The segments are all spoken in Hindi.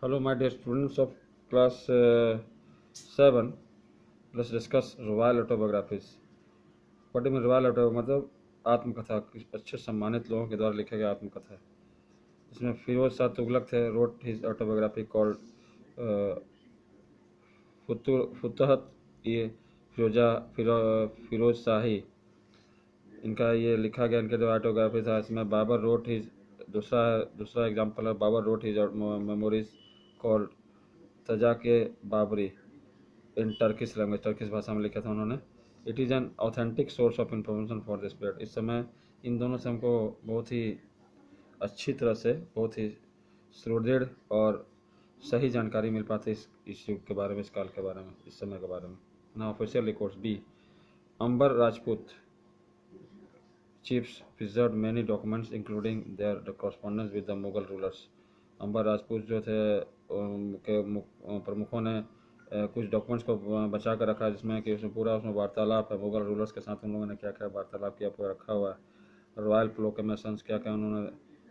Hello, my dear students of class 7. Let's discuss royal autobiographies. What mean royal auto मतलब आत्मकथा, अच्छे सम्मानित लोगों के द्वारा लिखा गया आत्मकथा है। इसमें फिरोज शाह तुगलक थे, रोट हिज ऑटोबायोग्राफी कॉल्ड फुतहत ये फिरोज शाही, इनका ये लिखा गया, इनके जो ऑटोग्राफी था। इसमें बाबर रोट हिज दूसरा एग्जाम्पल है, Babur wrote his memories called Tuzk के Baburi in Turkish language, Turkish भाषा में लिखा था उन्होंने। It is an authentic source of information for this period. इस समय इन दोनों से हमको बहुत ही अच्छी तरह से, बहुत ही सुदृढ़ और सही जानकारी मिल पाती है इस युग के बारे में, इस काल के बारे में, इस समय के बारे में। ना official records B, Ambar Rajput chiefs preserved many documents including their correspondence with the Mughal rulers। अंबर राजपूत जो थे के प्रमुखों ने कुछ डॉक्यूमेंट्स को बचा कर रखा है, जिसमें कि उसमें वार्तालाप है मुगल रूलर्स के साथ। उन लोगों ने क्या क्या वार्तालाप किया पूरा रखा हुआ है। रॉयल प्रोक्लेमेशंस, क्या क्या उन्होंने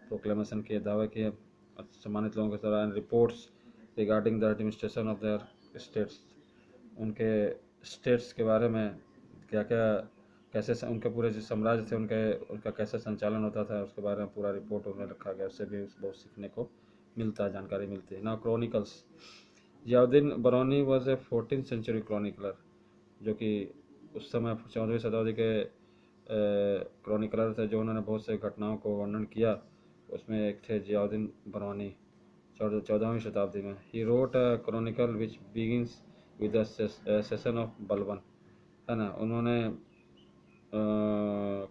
प्रोक्लेमेशन किए, दावे किए सम्मानित लोगों के तरह। Reports regarding the administration of their states, उनके स्टेट्स के बारे में क्या क्या, कैसे उनके पूरे जो साम्राज्य थे उनका कैसे संचालन होता था, उसके बारे में पूरा रिपोर्ट उन्हें रखा गया। उससे भी बहुत सीखने को मिलता है, जानकारी मिलती है ना। Chronicles, Ziauddin Barani was a 14th century chronicler, जो कि उस समय 14वीं शताब्दी के क्रॉनिकलर थे, जो उन्होंने बहुत से घटनाओं को वर्णन किया। उसमें एक थे जियाउद्दीन बरौनी 14वीं शताब्दी में। He wrote a Chronicle which begins with the session of Balban, है ना। उन्होंने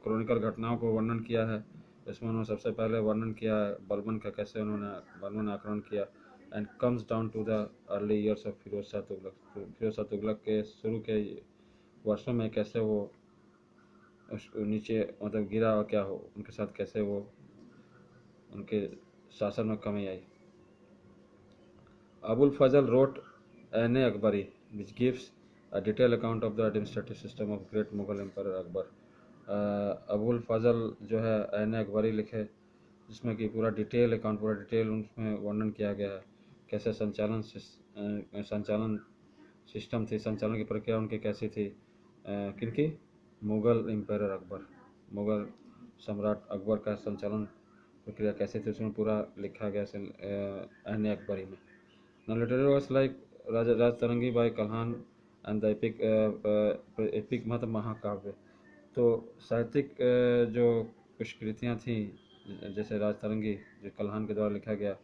क्रॉनिकल घटनाओं को वर्णन किया है। इसमें उन्होंने सबसे पहले वर्णन किया है बलबन का, कैसे उन्होंने बलबन आक्रमण किया। And comes down to the early years of Firoz Shah Tughlaq, Firoz Shah Tughlaq के शुरू के वर्षों में कैसे वो नीचे मतलब गिरा और क्या हो उनके साथ, कैसे वो उनके शासन में कमी आई। Abul Fazal wrote Ain Akbari which gives a detailed account of the administrative system of great Mughal Emperor Akbar। Abul Fazal जो है ऐन अकबरी लिखे, जिसमें कि पूरा डिटेल अकाउंट, पूरा डिटेल उसमें वर्णन किया गया है, कैसे संचालन सिस्टम थी, संचालन की प्रक्रिया उनकी कैसी थी, किनकी, मुग़ल एम्पायर अकबर, मुग़ल सम्राट अकबर का संचालन प्रक्रिया कैसी थी, उसमें पूरा लिखा गया ऐन अकबरी में। Now literary works like Rajatarangini by Kalhan and the epic मत महाकाव्य। तो साहित्यिक जो कुछ कृतियाँ थी, जैसे राज तरंगी जो कल्हान के द्वारा लिखा गया,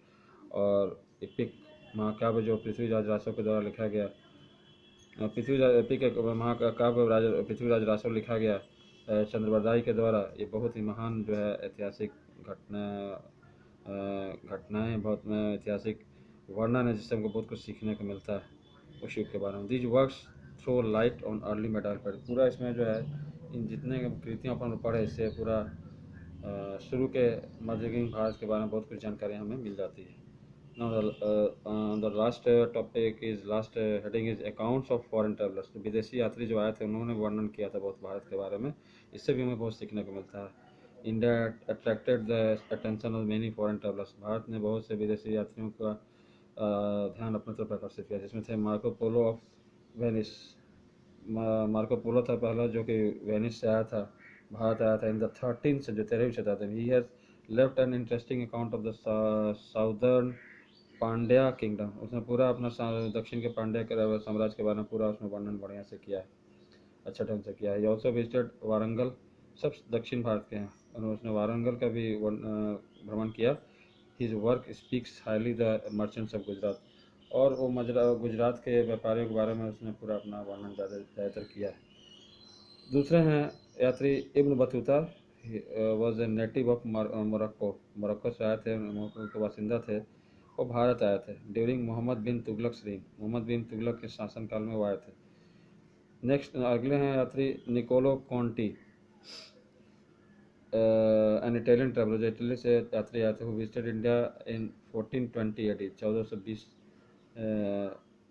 और एपिक महाकाव्य जो पृथ्वीराज रासो के द्वारा लिखा गया। एपिक महाकाव्य पृथ्वीराज रासो लिखा गया चंद्रबरदाई के द्वारा। ये बहुत ही महान जो है ऐतिहासिक घटनाएँ, बहुत ऐतिहासिक वर्णन है, जिससे हमको बहुत कुछ सीखने को मिलता है उस युग के बारे में। These works throw light on early medieval period. पूरा इसमें जो है इन जितने कृतियों पर पढ़े, इससे पूरा शुरू के मध्ययुगीन भारत के बारे में बहुत कुछ जानकारी हमें मिल जाती है। Now the last topic is last heading is accounts of foreign travelers। तो विदेशी यात्री जो आए थे उन्होंने वर्णन किया था बहुत भारत के बारे में, इससे भी हमें बहुत सीखने को मिलता है। India attracted the attention of many foreign travellers. Bharat ने बहुत से विदेशी यात्रियों का ध्यान अपने तरफ आकर्षित किया, जिसमें थे Marco Polo of Venice. Marco Polo था पहला जो कि वेनिस से आया था, भारत आया था इन द 13th सेंचुरी, 13वीं शताब्दी में। He has left an interesting account of the southern Pandya kingdom. उसने पूरा अपना दक्षिण के पांड्या के साम्राज्य के बारे में पूरा उसमें वर्णन बढ़िया से किया है, अच्छा ढंग से किया है। ये ऑल्सो विजिटेड वारंगल, सब दक्षिण भारत के हैं, और उसने वारंगल का भी भ्रमण किया। His work speaks highly the merchants of Gujarat, और वो गुजरात के व्यापारियों के बारे में उसने पूरा अपना वर्णन ज़्यादातर किया है। दूसरे हैं यात्री Ibn Battuta, was a native of Morocco, Morocco से आए थे, मोरक्को के बासिंदा थे। वो भारत आए थे ड्यूरिंग मोहम्मद बिन तुगलक श्रीन, मोहम्मद बिन तुगलक के शासनकाल में वो आए थे। नेक्स्ट अगले हैं यात्री निकोलो कॉन्टी, एन इटालियन ट्रेवलर, जो इटली से यात्री आए थे, वो visited India in 1420 AD, 1420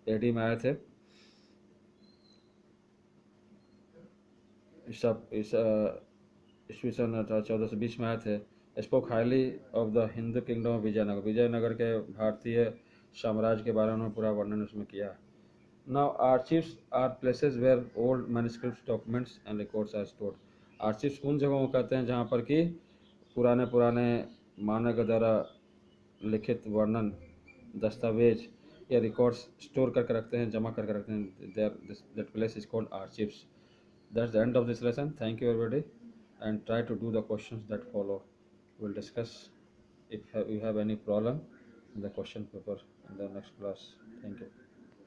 AD में आए थे। ईस्वी सन 1420 में आए थे। Spoke highly of the Hindu kingdom of Vijayanagara, Vijayanagara के भारतीय साम्राज्य के बारे में पूरा वर्णन उसमें किया। Now archives are places where old manuscripts, documents and records are stored. Archives उन जगहों को कहते हैं जहाँ पर कि पुराने पुराने मानव के द्वारा लिखित वर्णन, दस्तावेज या रिकॉर्ड्स स्टोर करके रखते हैं, जमा करके रखते हैं। That place is called archives. That's the end of this lesson. Thank you everybody, and try to do the questions that follow. We'll discuss if you have any problem in the question paper in the next class. Thank you.